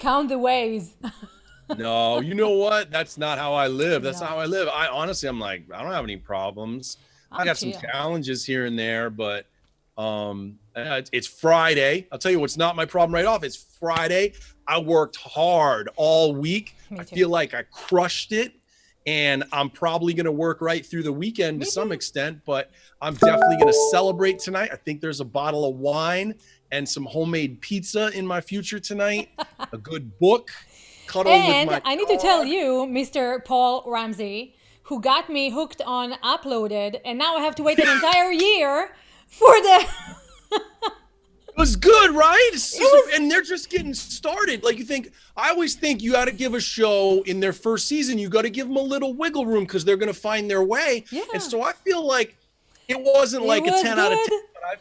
count the ways. No, you know what? That's not how I live. That's not No, how I live. I honestly, I'm like, I don't have any problems. I I'm got some chill. challenges here and there, but it's Friday. I'll tell you what's not my problem right off. It's Friday. I worked hard all week. I Me too. feel like I crushed it, and I'm probably going to work right through the weekend to Me some too. extent, but I'm definitely going to celebrate tonight. I think there's a bottle of wine and some homemade pizza in my future tonight, a good book, cuddle with And my I need to tell dog. you, Mr. Paul Ramsey, who got me hooked on Uploaded, and now I have to wait an entire year for the. It was good, right? It was. And they're just getting started. Like you think, I always think you got to give a show in their first season, you got to give them a little wiggle room because they're going to find their way. And Yeah, so I feel like it wasn't it like a was 10 out of 10, good. but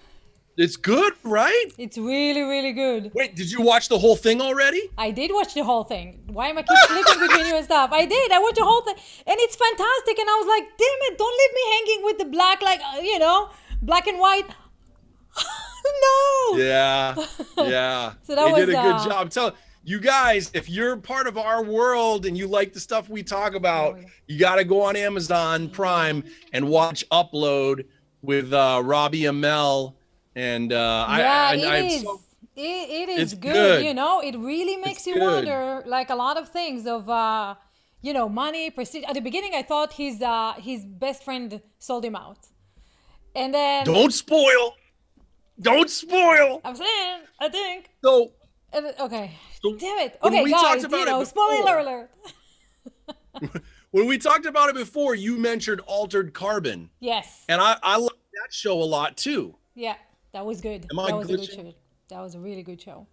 it's good, right? It's really, really good. Wait, did you watch the whole thing already? I did watch the whole thing. Why am I keep flipping between you and stuff? I did. I watched the whole thing, and it's fantastic. And I was like, damn it! Don't leave me hanging with the black, like black and white. No. Yeah, yeah. So that They was did a good job. Tell you guys, if you're part of our world and you like the stuff we talk oh about, yeah. you got to go on Amazon Prime and watch Upload with Robbie Amell. And Yeah, it I'm is. so It is it's good. good. It really It's makes you good. wonder, like a lot of things of, money, prestige. At the beginning, I thought his best friend sold him out, and then Don't spoil. Don't spoil. I'm saying, I think, So, okay, so damn it. when Okay, we talked guys, about it spoiler before, alert. when we talked about it before, you mentioned Altered Carbon, Yes. and I like that show a lot too. Yeah, that was good. Am I That was a good glitching? show. That was a really good show.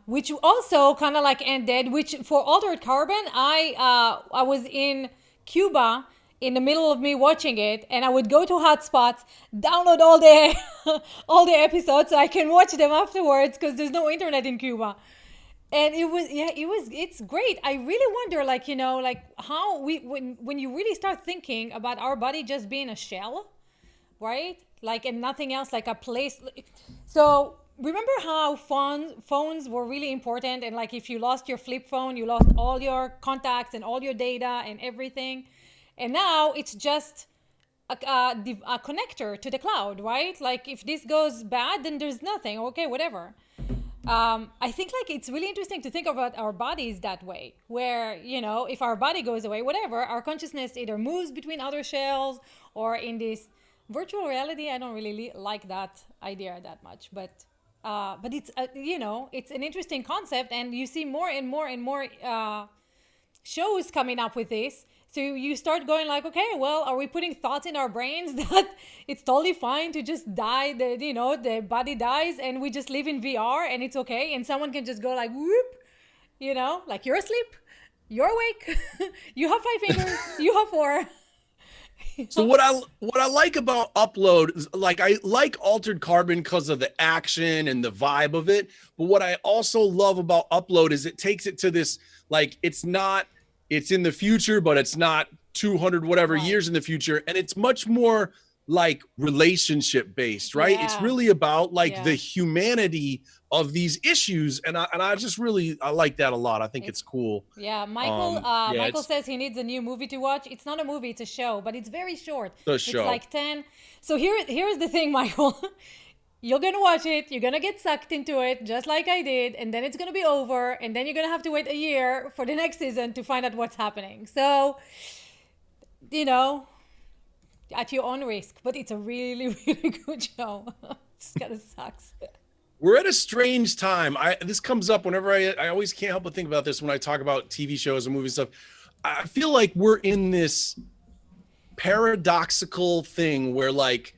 Which also kind of like ended. Which for Altered Carbon, I was in Cuba in the middle of me watching it, and I would go to hotspots, download all the all the episodes so I can watch them afterwards because there's no internet in Cuba. And it's great. I really wonder, like like how we when you really start thinking about our body just being a shell, right? Like, and nothing else, like a place. So remember how phones were really important, and like if you lost your flip phone, you lost all your contacts and all your data and everything. And now it's just a connector to the cloud, right? Like if this goes bad, then there's nothing. Okay, whatever. I think like it's really interesting to think about our bodies that way, where if our body goes away, whatever, our consciousness either moves between other shells or in this virtual reality. I don't really like that idea that much, but it's it's an interesting concept, and you see more and more and more shows coming up with this. So you start going like, okay, well, are we putting thoughts in our brains that it's totally fine to just die, the body dies and we just live in VR and it's okay, and someone can just go like whoop, like you're asleep, you're awake, you have 5 fingers, you have four. So what I like about Upload is, like, I like Altered Carbon because of the action and the vibe of it. But what I also love about Upload is it takes it to this, like, it's in the future, but it's not 200 whatever Right. years in the future, and it's much more like relationship based, right? It's Yeah. really about like the Yeah. humanity of these issues, and I just really I like that a lot. I think it's It's cool. Yeah, Yeah, Michael it's says he needs a new movie to watch. It's not a movie, it's a show, but it's very short. the It's show. like 10. So here's the thing, Michael. You're going to watch it, you're going to get sucked into it just like I did, and then it's going to be over, and then you're going to have to wait a year for the next season to find out what's happening. So, you know, at your own risk, but it's a really really good show. It's kind of sucks. We're at a strange time. This comes up whenever I always can't help but think about this when I talk about TV shows and movie stuff. I feel like we're in this paradoxical thing where, like,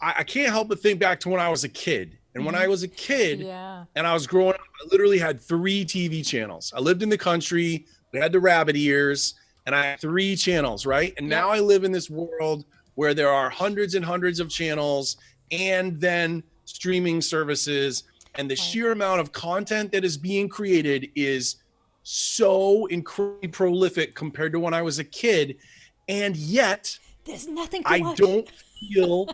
I can't help but think back to when I was a kid. And when I was a kid Yeah. and I was growing up, I literally had 3 TV channels. I lived in the country, we had the rabbit ears, and I had 3 channels, right? And Yep. now I live in this world where there are hundreds and hundreds of channels and then streaming services. And the Right. sheer amount of content that is being created is so incredibly prolific compared to when I was a kid. And yet, There's nothing to I watch. don't feel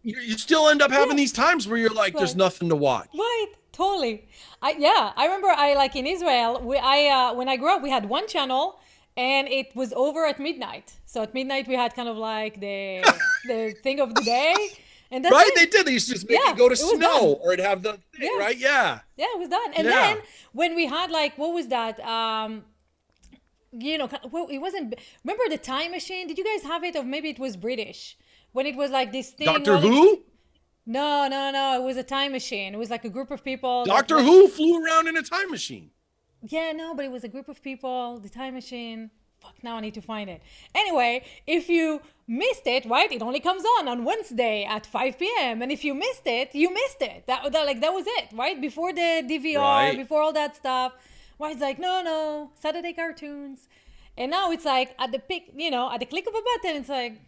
you still end up having Yeah. these times where you're like, there's Right. nothing to watch. Right. Totally. I remember I like in Israel, when I grew up, we had one channel and it was over at midnight. So at midnight we had kind of like the thing of the day, and that's Right? They it. did. They used to just make it Yeah, go to it was done. snow or it'd have the thing, Yeah. right? Yeah. Yeah, it was done. And then Yeah. when we had like what was that? Well, it wasn't. Remember the time machine? Did you guys have it, or maybe it was British when it was like this thing? Doctor All it, Who? no, no, no. It was a time machine. It was like a group of people that Doctor went. Who flew around in a time machine. Yeah, no, but it was a group of people. The time machine. Fuck, now I need to find it. Anyway, if you missed it, right? It only comes on Wednesday at 5 p.m. And if you missed it, you missed it. That was it, right? Before the DVR, Right. before all that stuff. Why it's like, no, no, Saturday cartoons. And now it's like at the pick, at the click of a button, it's like,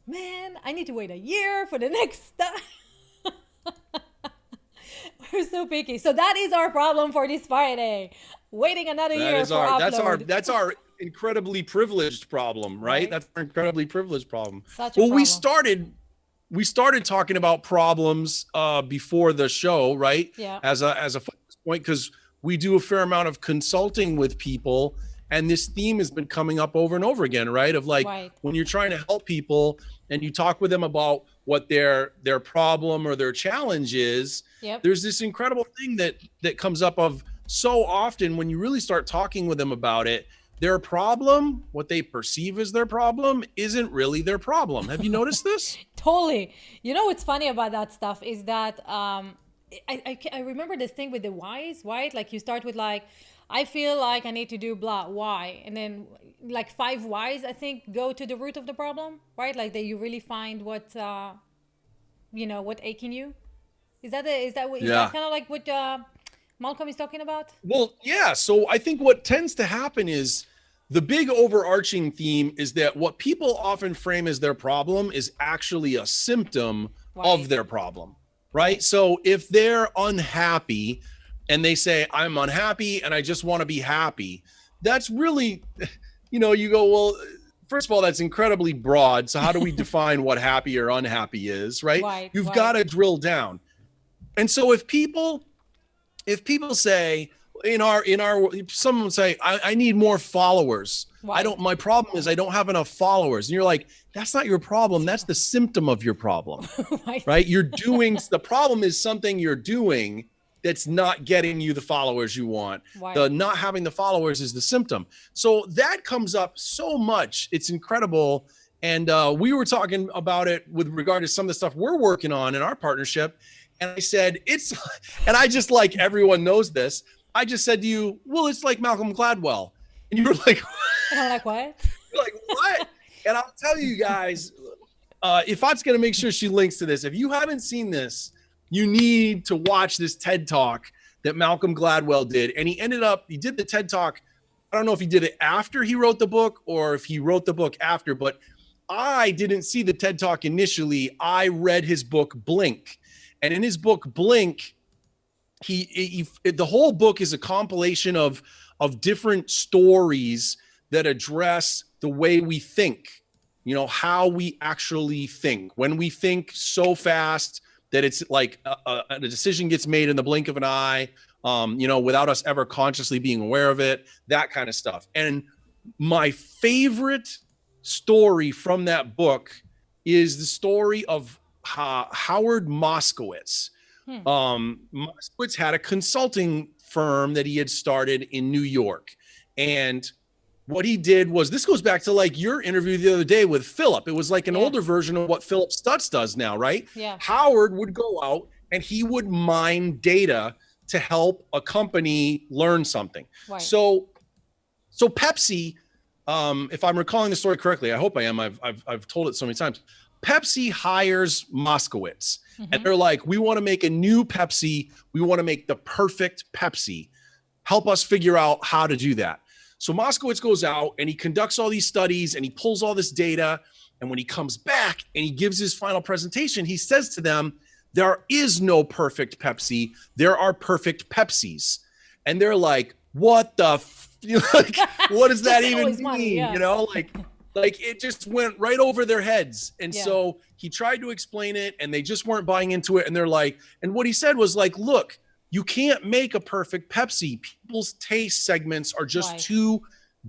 man, I need to wait a year for the next stuff. We're so picky. So that is our problem for this Friday. Waiting another That year is for our upload. that's our incredibly privileged problem, right? Right. That's our incredibly privileged problem. Such a Well, we problem. started talking about problems before the show, right? Yeah. As a focus point, because we do a fair amount of consulting with people, and this theme has been coming up over and over again, right? Of like Right. when you're trying to help people and you talk with them about what their problem or their challenge is, Yep. there's this incredible thing that comes up of so often when you really start talking with them about it, their problem, what they perceive as their problem, isn't really their problem. Have you noticed this? Totally. You know what's funny about that stuff is that I remember this thing with the whys, right? Like you start with like, I feel like I need to do blah, why? And then like 5 whys, I think, go to the root of the problem, right? Like that you really find what, what aching you. Is that Yeah. kind of like what Malcolm is talking about? Well, yeah. So I think what tends to happen is the big overarching theme is that what people often frame as their problem is actually a symptom Right. of their problem, right? So if they're unhappy and they say, I'm unhappy and I just want to be happy, that's really, you go, well, first of all, that's incredibly broad. So how do we define what happy or unhappy is, right? Right, You've right. got to drill down. And so if people say someone will say, I need more followers. Right. My problem is I don't have enough followers. And you're like, that's not your problem. That's the symptom of your problem, Right. right? The problem is something you're doing that's not getting you the followers you want. Right. The not having the followers is the symptom. So that comes up so much. It's incredible. And we were talking about it with regard to some of the stuff we're working on in our partnership. And I said, and I just like everyone knows this. I just said to you, well, it's like Malcolm Gladwell. And you were like, And I'm like, what? you're like, what? And I'll tell you guys, Ifat's going to make sure she links to this. If you haven't seen this, you need to watch this TED Talk that Malcolm Gladwell did. And he did the TED Talk. I don't know if he did it after he wrote the book or if he wrote the book after, but I didn't see the TED Talk initially. I read his book, Blink. And in his book, Blink, the whole book is a compilation of different stories that address the way we think, how we actually think. When we think so fast that it's like a decision gets made in the blink of an eye, without us ever consciously being aware of it, that kind of stuff. And my favorite story from that book is the story of Howard Moskowitz. Moskowitz had a consulting firm that he had started in New York. And what he did was, this goes back to like your interview the other day with Philip. It was like an older version of what Philip Stutz does now, right? Yeah. Howard would go out and he would mine data to help a company learn something. Right. So Pepsi, if I'm recalling the story correctly, I hope I am. I've told it so many times. Pepsi hires Moskowitz, and they're like, we want to make a new Pepsi. We want to make the perfect Pepsi. Help us figure out how to do that. So Moskowitz goes out and he conducts all these studies and he pulls all this data. And when he comes back and he gives his final presentation, he says to them, there is no perfect Pepsi. There are perfect Pepsis. And they're like, what the, like, what does that even mean? Money, yeah. Like it just went right over their heads. And so he tried to explain it and they just weren't buying into it. And they're like, and what he said was like, look, you can't make a perfect Pepsi. People's taste segments are just Right. too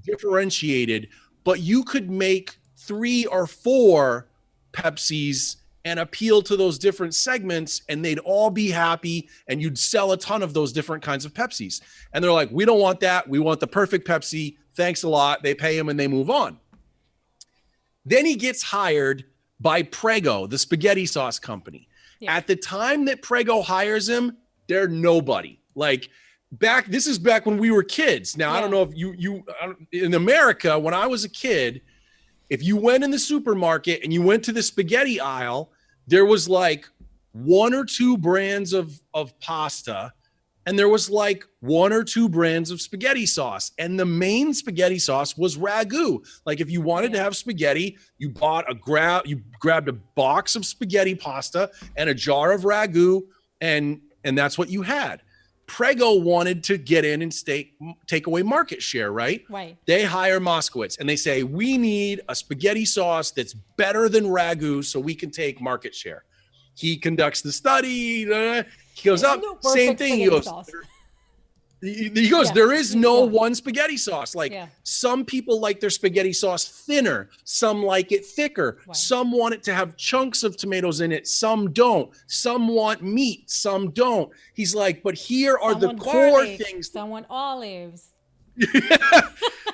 differentiated, but you could make 3 or 4 Pepsis and appeal to those different segments, and they'd all be happy, and you'd sell a ton of those different kinds of Pepsis. And they're like, we don't want that. We want the perfect Pepsi. Thanks a lot. They pay him and they move on. Then he gets hired by Prego, the spaghetti sauce company. Yeah. At the time that Prego hires him, they're nobody. Like this is back when we were kids. Now, I don't know if you in America, when I was a kid, if you went in the supermarket and you went to the spaghetti aisle, there was like 1 or 2 brands of pasta, and there was like 1 or 2 brands of spaghetti sauce. And the main spaghetti sauce was ragu. Like if you wanted to have spaghetti, you grabbed a box of spaghetti pasta and a jar of ragu, and that's what you had. Prego wanted to get in and take away market share, right? Right. They hire Moskowitz and they say, we need a spaghetti sauce that's better than ragu so we can take market share. He conducts the study. He goes up, same thing. He goes, there is no one spaghetti sauce. Like some people like their spaghetti sauce thinner. Some like it thicker. Right. Some want it to have chunks of tomatoes in it. Some don't. Some want meat. Some don't. He's like, but here are the core things. Some want olives.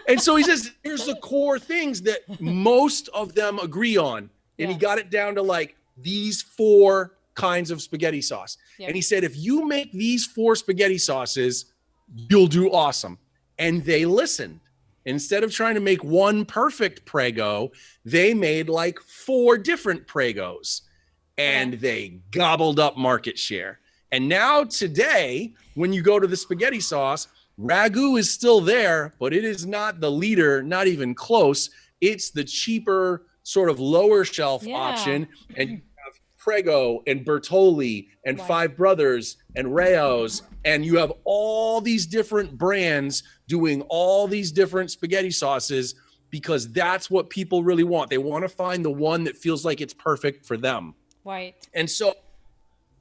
And so he says, here's the core things that most of them agree on. And he got it down to like these 4 kinds of spaghetti sauce. And he said, if you make these 4 spaghetti sauces, you'll do awesome. And they listened. Instead of trying to make one perfect Prego, they made like 4 different Pregos, and they gobbled up market share. And now today, when you go to the spaghetti sauce, ragu is still there, but it is not the leader, not even close. It's the cheaper, sort of lower shelf option. And you have Prego and Bertolli and Five Brothers and Rayo's, and you have all these different brands doing all these different spaghetti sauces, because that's what people really want. They want to find the one that feels like it's perfect for them. Right. And so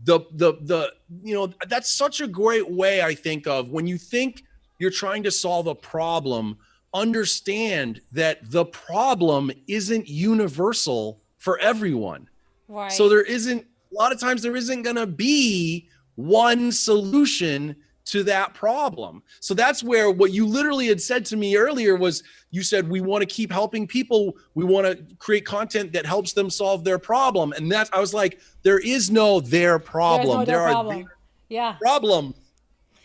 that's such a great way, I think, of when you think you're trying to solve a problem, understand that the problem isn't universal for everyone. Right. So a lot of times there isn't going to be one solution to that problem. So that's where what you literally had said to me earlier was, you said, we want to keep helping people. We want to create content that helps them solve their problem. And I was like, there is no their problem. There are their problems.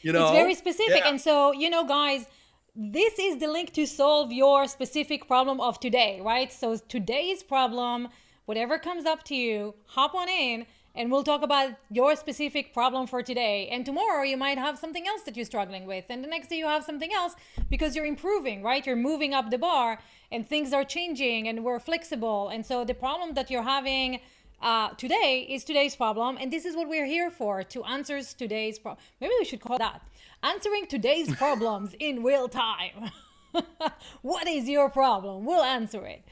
It's very specific. And so, guys, this is the link to solve your specific problem of today, right? So today's problem, whatever comes up to you, hop on in and we'll talk about your specific problem for today. And tomorrow you might have something else that you're struggling with. And the next day you have something else, because you're improving, right? You're moving up the bar and things are changing and we're flexible. And so the problem that you're having today is today's problem. And this is what we're here for, to answer today's problem. Maybe we should call that answering today's problems in real time. What is your problem? We'll answer it.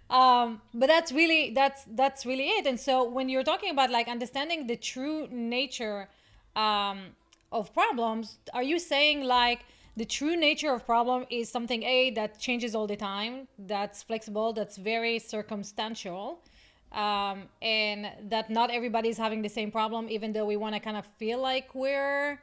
But that's really it. And so when you're talking about like understanding the true nature of problems, are you saying like the true nature of problem is something that changes all the time, that's flexible, that's very circumstantial, and that not everybody's having the same problem, even though we want to kind of feel like we're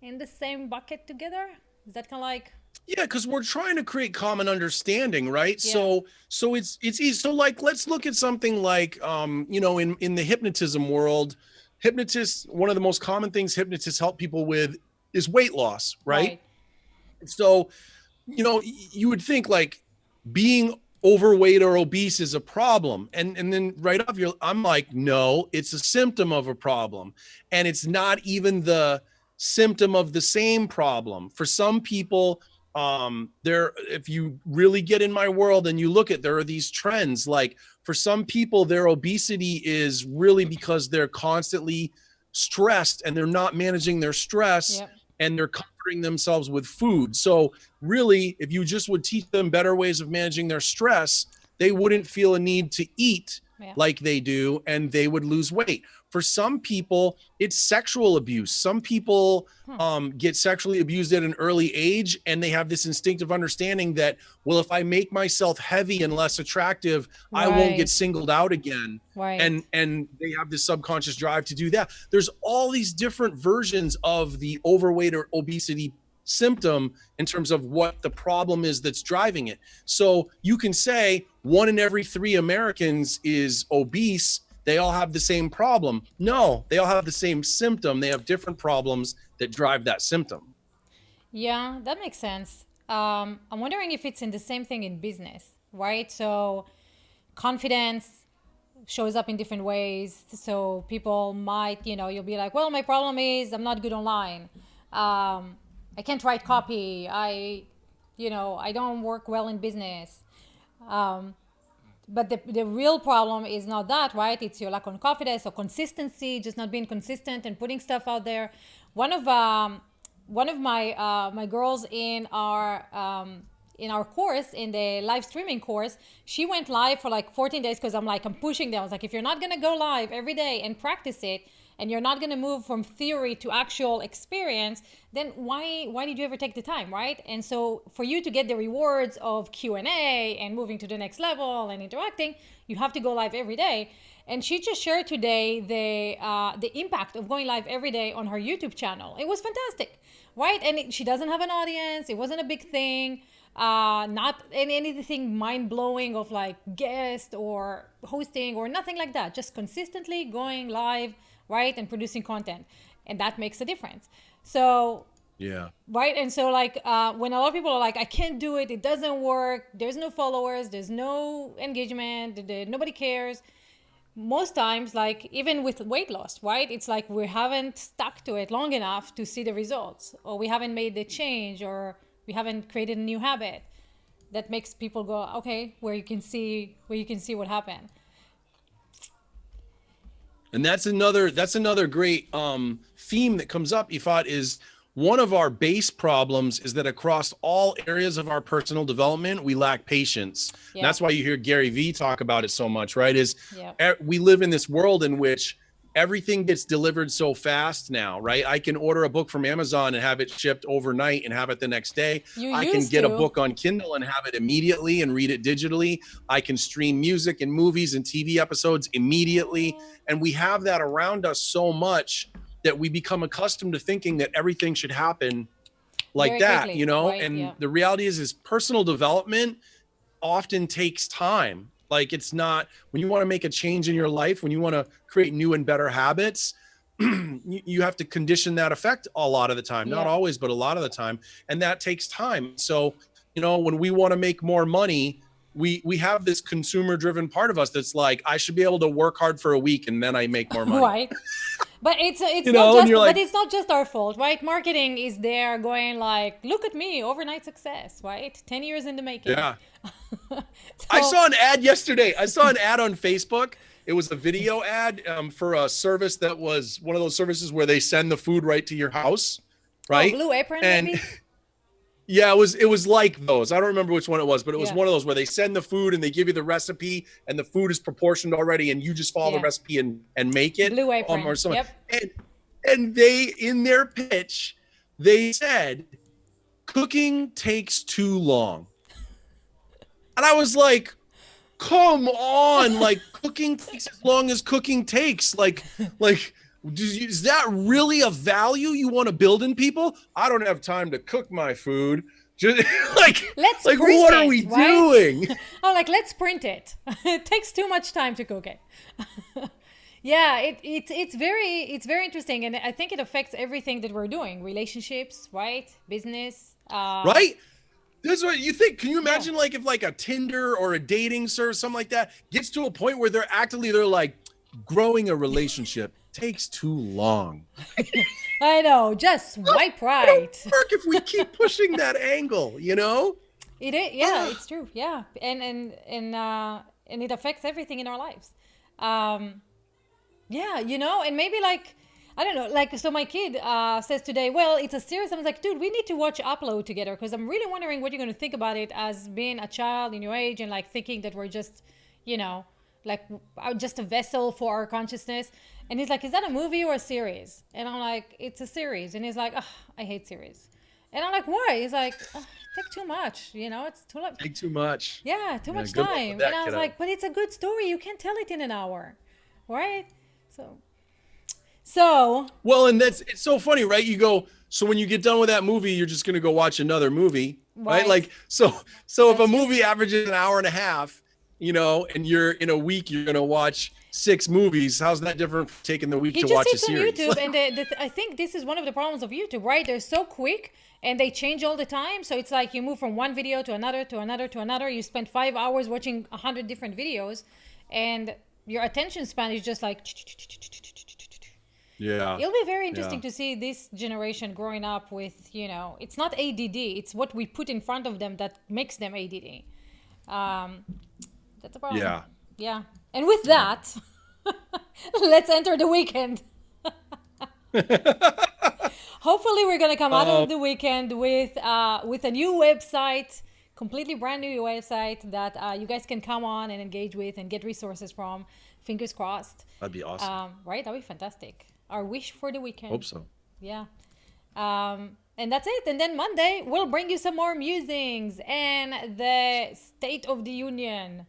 in the same bucket together? Is that kind of like... Yeah, because we're trying to create common understanding, right? Yeah. So it's easy. So like, let's look at something like, in the hypnotism world, one of the most common things hypnotists help people with is weight loss, right? So, you would think like being overweight or obese is a problem. And then right off, I'm like, no, it's a symptom of a problem. And it's not even the symptom of the same problem. For some people, if you really get in my world and you look at, there are these trends. Like for some people, their obesity is really because they're constantly stressed and they're not managing their stress. Yep. And they're comforting themselves with food. So really, if you just would teach them better ways of managing their stress, they wouldn't feel a need to eat Yeah. like they do, and they would lose weight. For some people, it's sexual abuse. Some people get sexually abused at an early age, and they have this instinctive understanding that, well, if I make myself heavy and less attractive, I won't get Right. singled out again. Right. And they have this subconscious drive to do that. There's all these different versions of the overweight or obesity symptom in terms of what the problem is that's driving it. So you can say 1 in every 3 Americans is obese. They all have the same problem. No, they all have the same symptom. They have different problems that drive that symptom. Yeah, that makes sense. I'm wondering if it's in the same thing in business, right? So confidence shows up in different ways. So people might, you'll be like, well, my problem is I'm not good online. I can't write copy. I don't work well in business. But the real problem is not that, right? It's your lack of confidence or consistency, just not being consistent and putting stuff out there. One of my girls in our course, in the live streaming course, she went live for like 14 days because I'm pushing them. I was like, if you're not gonna go live every day and practice it, and you're not gonna move from theory to actual experience, then why did you ever take the time, right? And so for you to get the rewards of Q&A and moving to the next level and interacting, you have to go live every day. And she just shared today the impact of going live every day on her YouTube channel. It was fantastic, right? And she doesn't have an audience. It wasn't a big thing. Not anything mind-blowing of like guest or hosting or nothing like that. Just consistently going live, right, and producing content, and that makes a difference. So Yeah. right, and so like when a lot of people are like, I can't do it, it doesn't work, there's no followers, there's no engagement, nobody cares. Most times, like even with weight loss, right, it's like we haven't stuck to it long enough to see the results, or we haven't made the change, or we haven't created a new habit that makes people go, okay, where you can see what happened. And that's another great theme that comes up, Ifat, is one of our base problems is that across all areas of our personal development, we lack patience. And Yeah. that's why you hear Gary Vee talk about it so much, right? Yeah. We live in this world in which everything gets delivered so fast now, right? I can order a book from Amazon and have it shipped overnight and have it the next day. You I can used get a to. book on Kindle and have it immediately and read it digitally. I can stream music and movies and TV episodes immediately. And we have that around us so much that we become accustomed to thinking that everything should happen like Very that, quickly, right? And Yeah. the reality is personal development often takes time. Like it's not, when you want to make a change in your life, when you want to create new and better habits, you have to condition that effect a lot of the time, not Yeah. always, but a lot of the time. And that takes time. So, when we want to make more money, we have this consumer driven part of us that's like, I should be able to work hard for a week and then I make more money. Right. But it's You not know, and just you're like, it's not just our fault, right? Marketing is there going like, look at me, overnight success, right? 10 years in the making. yeah. I So, saw an ad yesterday. I saw an ad on Facebook. It was a video ad for a service that was one of those services where they send the food right to your house, oh, right? Blue Apron And maybe? yeah, it was like those. I don't remember which one it was, but it was Yeah. one of those where they send the food and they give you the recipe and the food is proportioned already and you just follow the Yeah. recipe and make it Blue Apron. or something. Yep. And they, in their pitch, they said cooking takes too long. And I was like, come on, like cooking takes as long as cooking takes. Is that really a value you want to build in people? I don't have time to cook my food. Just Let's like print what it, are we right? doing? Oh, like let's print it. It takes too much time to cook it. Yeah, it's very interesting, and I think it affects everything that we're doing: relationships, right? Business. Right? This is what you think. Can you imagine like if like a Tinder or a dating service, something like that, gets to a point where they're like, growing a relationship takes too long. I know. Just swipe It'll right. work if we keep pushing that angle, you know? It is. Yeah, it's true. Yeah, and it affects everything in our lives. Yeah, and maybe like I don't know. Like, so my kid says today, well, it's a series. I was like, dude, we need to watch Upload together because I'm really wondering what you're going to think about it as being a child in your age and like thinking that we're just, you know, like just a vessel for our consciousness. And he's like, is that a movie or a series? And I'm like, it's a series. And he's like, oh, I hate series. And I'm like, why? He's like, oh, take too much. You know, it's too much. Take too much. Yeah, too Yeah, much good luck with time. And that, I was kiddo. like, but it's a good story. You can't tell it in an hour, right? So, so Well, and it's so funny, right? You go, so when you get done with that movie, you're just going to go watch another movie, right? right. Like, so if a That's true. movie averages an hour and a half, and you're in a week, you're going to watch 6 movies. How's that different from taking the week He to just watch a sits on series? YouTube, and I think this is one of the problems of YouTube, right? They're so quick and they change all the time. So it's like you move from one video to another, to another, to another. You spend 5 hours watching 100 different videos, and your attention span is just like. Yeah. It'll be very Yeah. interesting to see this generation growing up with, it's not ADD, it's what we put in front of them that makes them ADD. Um, that's a problem. Yeah. Yeah. And with that, let's enter the weekend. Hopefully, we're gonna come out Oh, of the weekend with a new website, completely brand new website that you guys can come on and engage with and get resources from. Fingers crossed. that'd be awesome. Right? That'd be fantastic. Our wish for the weekend. Hope so. Yeah. And that's it. And then Monday, we'll bring you some more musings and the State of the Union,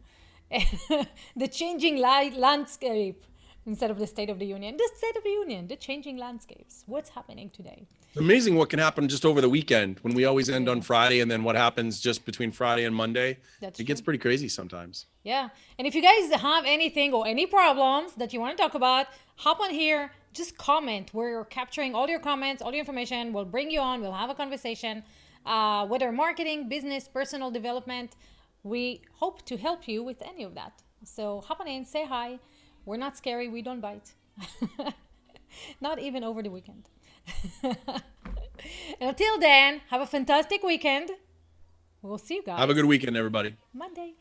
the changing landscape instead of the State of the Union. The State of the Union, the changing landscapes. What's happening today? It's amazing what can happen just over the weekend when we always end on Yeah. Friday, and then what happens just between Friday and Monday. That's It gets true. pretty crazy sometimes. Yeah. And if you guys have anything or any problems that you want to talk about, hop on here. Just comment. We're capturing all your comments, all your information. We'll bring you on. We'll have a conversation. Whether marketing, business, personal development, we hope to help you with any of that. So hop on in, say hi. We're not scary. We don't bite. Not even over the weekend. And until then, have a fantastic weekend. We'll see you guys Have a good weekend, everybody. Monday.